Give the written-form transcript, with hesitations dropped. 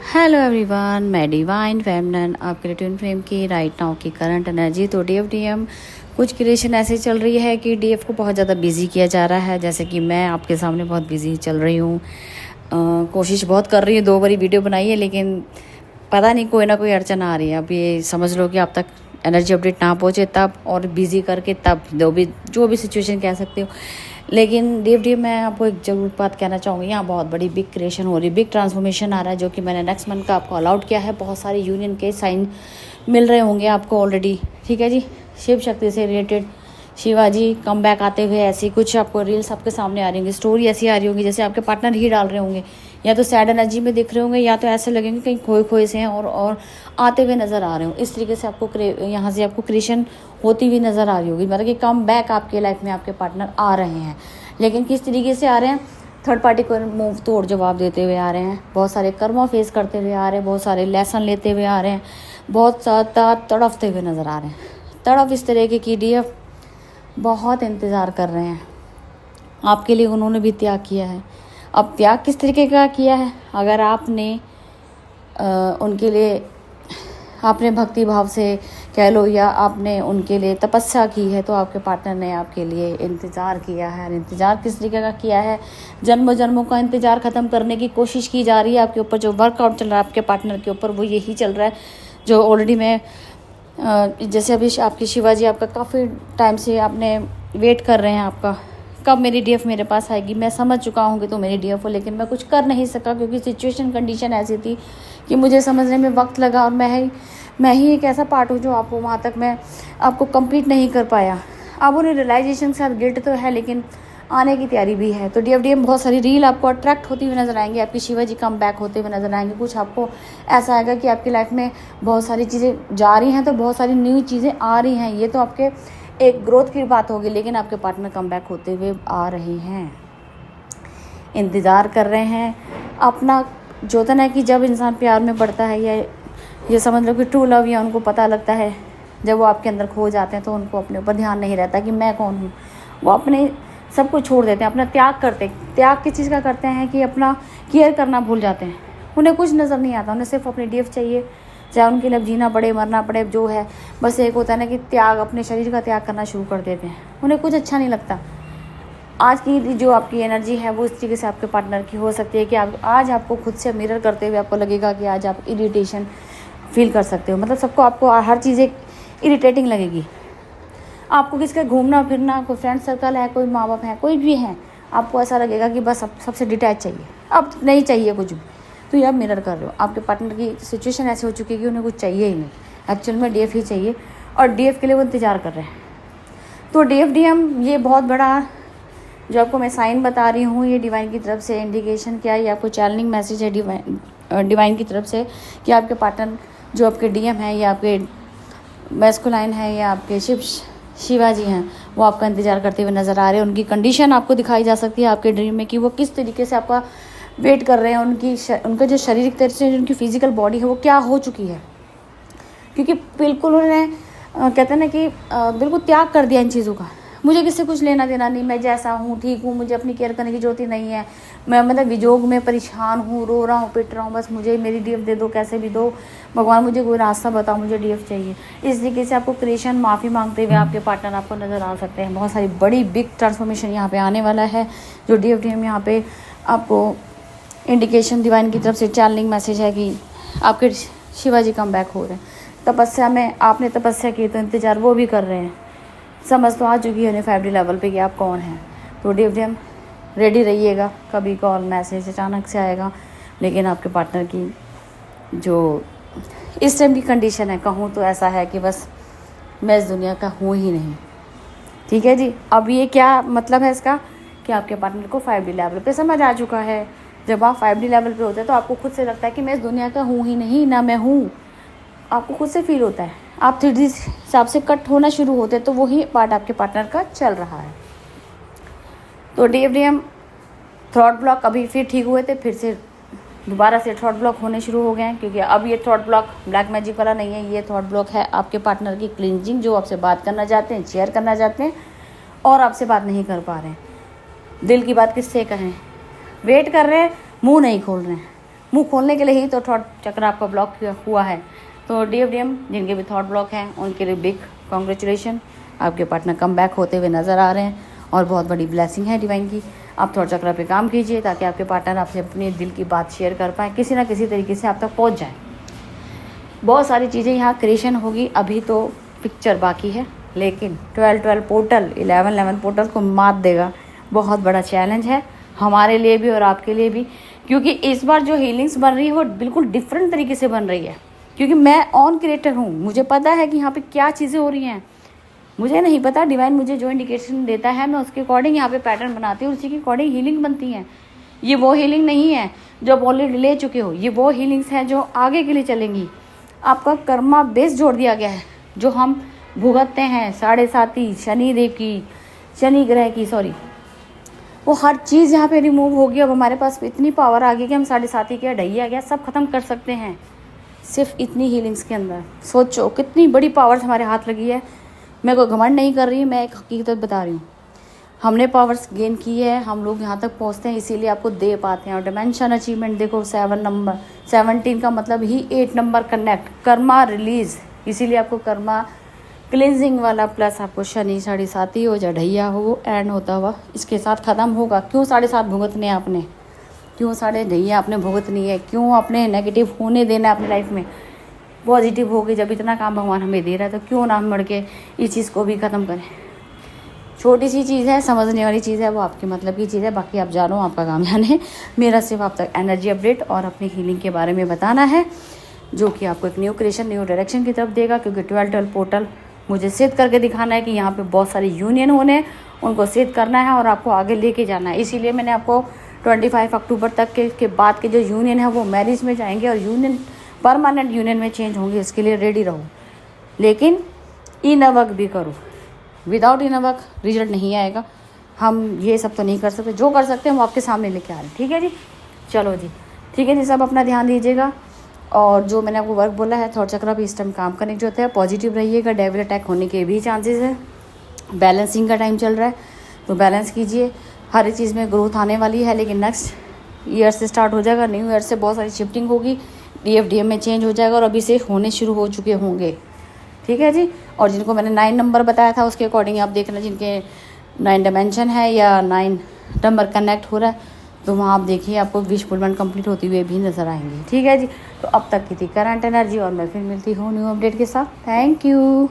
Hello everyone, मैं divine फेमनन आपके लिए ट्विन फ्लेम की राइट नाउ की करंट एनर्जी। तो डीएम कुछ क्रिएशन ऐसे चल रही है कि डीएफ को बहुत ज़्यादा बिजी किया जा रहा है। जैसे कि मैं आपके सामने बहुत बिजी चल रही हूँ, कोशिश बहुत कर रही हूँ, 2 बारी वीडियो बनाई है, लेकिन पता नहीं कोई ना कोई अड़चन आ रही है। अब ये समझ लो कि आप तक एनर्जी अपडेट ना पहुँचे तब, और बिज़ी करके तब, जो भी सिचुएशन कह सकते हो। लेकिन डी मैं आपको एक जरूर बात कहना चाहूँगी, यहाँ बहुत बड़ी बिग क्रिएशन हो रही है, बिग ट्रांसफॉर्मेशन आ रहा है, जो कि मैंने नेक्स्ट मंथ का आपको अलाउट किया है। बहुत सारे यूनियन के साइन मिल रहे होंगे आपको ऑलरेडी, ठीक है जी। शिव शक्ति से रिलेटेड शिवाजी कम बैक आते हुए ऐसी कुछ आपको रील्स आपके सामने आ रही होंगी, स्टोरी ऐसी आ रही होंगी जैसे आपके पार्टनर ही डाल रहे होंगे, या तो सैड एनर्जी में दिख रहे होंगे, या तो ऐसे लगेंगे कहीं खोए खोए से हैं और आते हुए नज़र आ रहे हो। इस तरीके से आपको यहाँ से आपको क्रिएशन होती हुई नज़र आ रही होगी, मतलब कि कम बैक आपके लाइफ में आपके पार्टनर आ रहे हैं। लेकिन किस तरीके से आ रहे हैं? थर्ड पार्टी को मुंह तोड़ जवाब देते हुए आ रहे हैं, बहुत सारे कर्मा फेस करते हुए आ रहे हैं, बहुत सारे लेसन लेते हुए आ रहे हैं, बहुत ज़्यादा तड़फते हुए नज़र आ रहे हैं। तड़फ इस तरीके की डीएफ बहुत इंतज़ार कर रहे हैं आपके लिए, उन्होंने भी त्याग किया है। अब त्याग किस तरीके का किया है? अगर आपने उनके लिए आपने भक्ति भाव से कह लो, या आपने उनके लिए तपस्या की है, तो आपके पार्टनर ने आपके लिए इंतज़ार किया है। इंतज़ार किस तरीके का किया है? जन्मों जन्मों का इंतज़ार ख़त्म करने की कोशिश की जा रही है आपके ऊपर। जो वर्कआउट चल रहा है आपके पार्टनर के ऊपर, वो यही चल रहा है जो ऑलरेडी मैं जैसे अभी आपकी शिवाजी आपका काफ़ी टाइम से आपने वेट कर रहे हैं आपका, कब मेरी डीएफ मेरे पास आएगी। मैं समझ चुका हूँ कि तो मेरी डीएफ हो, लेकिन मैं कुछ कर नहीं सका क्योंकि सिचुएशन कंडीशन ऐसी थी कि मुझे समझने में वक्त लगा, और मैं ही एक ऐसा पार्ट हूँ जो आपको वहाँ तक मैं आपको कंप्लीट नहीं कर पाया। अब उन्हें रियलाइजेशन के साथ गिल्ट तो है, लेकिन आने की तैयारी भी है। तो डीएफ बहुत सारी रील आपको अट्रैक्ट होती हुई नजर आएंगी, आपकी शिवाजी कम बैक होते हुए नजर आएंगे। कुछ आपको ऐसा आएगा कि आपकी लाइफ में बहुत सारी चीज़ें जा रही हैं, तो बहुत सारी न्यू चीज़ें आ रही हैं। ये तो आपके एक ग्रोथ की बात होगी, लेकिन आपके पार्टनर कम बैक होते हुए आ रहे हैं, इंतज़ार कर रहे हैं। अपना जो होता है कि जब इंसान प्यार में पड़ता है, या ये समझ लो कि ट्रू लव, या उनको पता लगता है, जब वो आपके अंदर खो जाते हैं, तो उनको अपने ऊपर ध्यान नहीं रहता कि मैं कौन हूँ। वो अपने सब कुछ छोड़ देते हैं, अपना त्याग करते हैं। त्याग किस चीज़ का करते हैं कि अपना केयर करना भूल जाते हैं। उन्हें कुछ नज़र नहीं आता, उन्हें सिर्फ अपनी डीएफ चाहिए, चाहे उनके लिए जीना पड़े मरना पड़े, जो है बस एक होता है ना कि त्याग, अपने शरीर का त्याग करना शुरू कर देते हैं। उन्हें कुछ अच्छा नहीं लगता। आज की जो आपकी एनर्जी है वो इस तरीके से आपके पार्टनर की हो सकती है कि आप आज आपको खुद से मिरर करते हुए आपको लगेगा कि आज आप इरिटेशन फील कर सकते हो। मतलब सबको आपको हर चीज़ एक इरिटेटिंग लगेगी। आपको किसका घूमना फिरना, कोई फ्रेंड सर्कल है, कोई माँ बाप है, कोई भी है, आपको ऐसा लगेगा कि बस अब सबसे डिटैच चाहिए, अब नहीं चाहिए कुछ भी। तो ये आप मिरर कर रहे हो। आपके पार्टनर की सिचुएशन ऐसी हो चुकी है कि उन्हें कुछ चाहिए ही नहीं, एक्चुअल में डीएफ ही चाहिए, और डीएफ के लिए वो इंतज़ार कर रहे हैं। तो डीएम ये बहुत बड़ा जो आपको मैं साइन बता रही हूँ, ये डिवाइन की तरफ से इंडिकेशन क्या है, ये आपको चैनलिंग मैसेज है डिवाइन की तरफ से कि आपके पार्टनर जो आपके डीएम है, या आपके मैस्कुलाइन है, या आपके शिवाजी हैं, वो आपका इंतज़ार करते हुए नज़र आ रहे हैं। उनकी कंडीशन आपको दिखाई जा सकती है आपके ड्रीम में कि वो किस तरीके से आपका वेट कर रहे हैं। उनका जो शारीरिक तरह से उनकी फिजिकल बॉडी है वो क्या हो चुकी है, क्योंकि बिल्कुल उन्होंने कहते हैं ना कि बिल्कुल त्याग कर दिया इन चीज़ों का। मुझे किससे कुछ लेना देना नहीं, मैं जैसा हूँ ठीक हूँ, मुझे अपनी केयर करने की जरूरत ही नहीं है। मैं मतलब विजोग में परेशान हूँ, रो रहा हूँ, पिट रहा हूँ, बस मुझे मेरी डीएफ दे दो, कैसे भी दो भगवान, मुझे कोई रास्ता बताओ, मुझे डीएफ चाहिए। इस तरीके से आपको क्रिएशन माफ़ी मांगते हुए आपके पार्टनर आपको नज़र आ सकते हैं। बहुत सारी बड़ी बिग ट्रांसफॉर्मेशन यहाँ पे आने वाला है, जो डीएफ यहाँ पे आपको इंडिकेशन डिवाइन की तरफ से चैनलिंग मैसेज है कि आपके शिवाजी कम बैक हो रहे हैं। तपस्या में आपने तपस्या की, तो इंतज़ार वो भी कर रहे हैं। समझ तो आ चुकी है उन्हें 5D लेवल पे कि आप कौन हैं। तो डीएम रेडी रहिएगा, कभी कॉल मैसेज अचानक से आएगा। लेकिन आपके पार्टनर की जो इस टाइम की कंडीशन है, कहूँ तो ऐसा है कि बस मैं इस दुनिया का हूँ ही नहीं, ठीक है जी। अब ये क्या मतलब है इसका कि आपके पार्टनर को 5D लेवल पे समझ आ चुका है। जब आप 5D लेवल पे होते हैं तो आपको खुद से लगता है कि मैं इस दुनिया का हूँ ही नहीं, ना मैं हूँ, आपको खुद से फील होता है। आप 3D हिसाब से कट होना शुरू होते हैं, तो वही पार्ट आपके पार्टनर का चल रहा है। तो डीएम थॉट ब्लॉक अभी फिर ठीक हुए थे, फिर से दोबारा से थॉट ब्लॉक होने शुरू हो गए हैं, क्योंकि अब ये थॉट ब्लॉक ब्लैक मैजिक वाला नहीं है, ये थॉट ब्लॉक है आपके पार्टनर की क्लिंजिंग, जो आपसे बात करना चाहते हैं, शेयर करना चाहते हैं, और आपसे बात नहीं कर पा रहे हैं। दिल की बात किससे कहें, वेट कर रहे हैं, मुँह नहीं खोल रहे हैं। मुंह खोलने के लिए ही तो थॉट चक्र आपका ब्लॉक हुआ है। तो DFDM जिनके भी थॉट ब्लॉक हैं उनके लिए बिग कॉन्ग्रेचुलेशन, आपके पार्टनर कम बैक होते हुए नज़र आ रहे हैं और बहुत बड़ी ब्लेसिंग है डिवाइन की। आप थॉट चक्र पे काम कीजिए ताकि आपके पार्टनर आपसे अपने दिल की बात शेयर कर पाए, किसी ना किसी तरीके से आप तक पहुँच जाए। बहुत सारी चीज़ें यहाँ क्रिएशन होगी, अभी तो पिक्चर बाकी है, लेकिन 12-12 पोर्टल 11-11 पोर्टल को मात देगा। बहुत बड़ा चैलेंज है हमारे लिए भी और आपके लिए भी, क्योंकि इस बार जो हीलिंग्स बन रही है वो बिल्कुल डिफरेंट तरीके से बन रही है। क्योंकि मैं ऑन क्रिएटर हूँ, मुझे पता है कि यहाँ पे क्या चीज़ें हो रही हैं। मुझे नहीं पता, डिवाइन मुझे जो इंडिकेशन देता है मैं उसके अकॉर्डिंग यहाँ पे पैटर्न बनाती हूँ, उसी के अकॉर्डिंग हीलिंग बनती है। ये वो हीलिंग नहीं है जो आप ऑलरेडी ले चुके हो, ये वो हीलिंग्स हैं जो आगे के लिए चलेंगी। आपका कर्मा बेस जोड़ दिया गया है, जो हम भुगतते हैं 7.5 शनि देव की, शनि ग्रह की, सॉरी, वो हर चीज़ यहाँ पे रिमूव होगी। अब हमारे पास इतनी पावर आ गई कि हम 7.5 क्या ढैया गया सब खत्म कर सकते हैं सिर्फ इतनी हीलिंग्स के अंदर। सोचो कितनी बड़ी पावर्स हमारे हाथ लगी है। मैं कोई घमंड नहीं कर रही, मैं एक हकीकत बता रही हूँ। हमने पावर्स गेन की है, हम लोग यहाँ तक पहुँचते हैं, इसीलिए आपको दे पाते हैं। और डिमेंशन अचीवमेंट देखो 7 नंबर, 17 का मतलब ही 8 नंबर कनेक्ट, कर्मा रिलीज, इसीलिए आपको कर्मा क्लिनजिंग वाला प्लस आपको शनि 7.5 हो, ढैया हो, एंड होता हुआ इसके साथ ख़त्म होगा। क्यों 7.5 भुगतने आपने, क्यों 7.5 आपने भुगतनी है, क्यों अपने नेगेटिव होने देना है अपनी लाइफ में। पॉजिटिव हो गई, जब इतना काम भगवान हमें दे रहा है तो क्यों ना हम बढ़ के इस चीज़ को भी ख़त्म करें। छोटी सी चीज़ है, समझने वाली चीज़ है, वो आपके मतलब की चीज़ है, बाकी आप जानो, आपका काम जाने। मेरा सिर्फ आप तक एनर्जी अपडेट और अपनी हीलिंग के बारे में बताना है, जो कि आपको एक न्यू क्रिएशन, न्यू डायरेक्शन की तरफ देगा। क्योंकि 12-12 पोर्टल मुझे सिद्ध करके दिखाना है कि यहाँ पे बहुत सारे यूनियन होने, उनको सिद्ध करना है और आपको आगे लेके जाना है। इसीलिए मैंने आपको 25 अक्टूबर तक के बाद के जो यूनियन है वो मैरिज में जाएंगे और यूनियन परमानेंट यूनियन में चेंज होंगे, इसके लिए रेडी रहो। लेकिन इनवर्क भी करो, विदाउट इनवर्क रिजल्ट नहीं आएगा। हम ये सब तो नहीं कर सकते, जो कर सकते हैं वो आपके सामने लेके आ रहे हैं। ठीक है जी, चलो जी, ठीक है जी, सब अपना ध्यान दीजिएगा। और जो मैंने आपको वर्क बोला है, थॉट चक्र पे इस टाइम काम करने जो होता है, पॉजिटिव रहिएगा। डेविल अटैक होने के भी चांसेस है। बैलेंसिंग का टाइम चल रहा है तो बैलेंस कीजिए, हर एक चीज़ में ग्रोथ आने वाली है। लेकिन नेक्स्ट ईयर से स्टार्ट हो जाएगा, न्यू ईयर से बहुत सारी शिफ्टिंग होगी, DFDM में चेंज हो जाएगा और अभी से होने शुरू हो चुके होंगे। ठीक है जी, और जिनको मैंने 9 नंबर बताया था उसके अकॉर्डिंग आप देखना, जिनके 9 डायमेंशन है या 9 नंबर कनेक्ट हो रहा है, तो वहाँ आप देखिए आपको विश फुलमेंट कंप्लीट होती हुई भी नज़र आएंगी। ठीक है जी, तो अब तक की थी करंट एनर्जी और मैं फिर मिलती हूँ न्यू अपडेट के साथ। Thank you.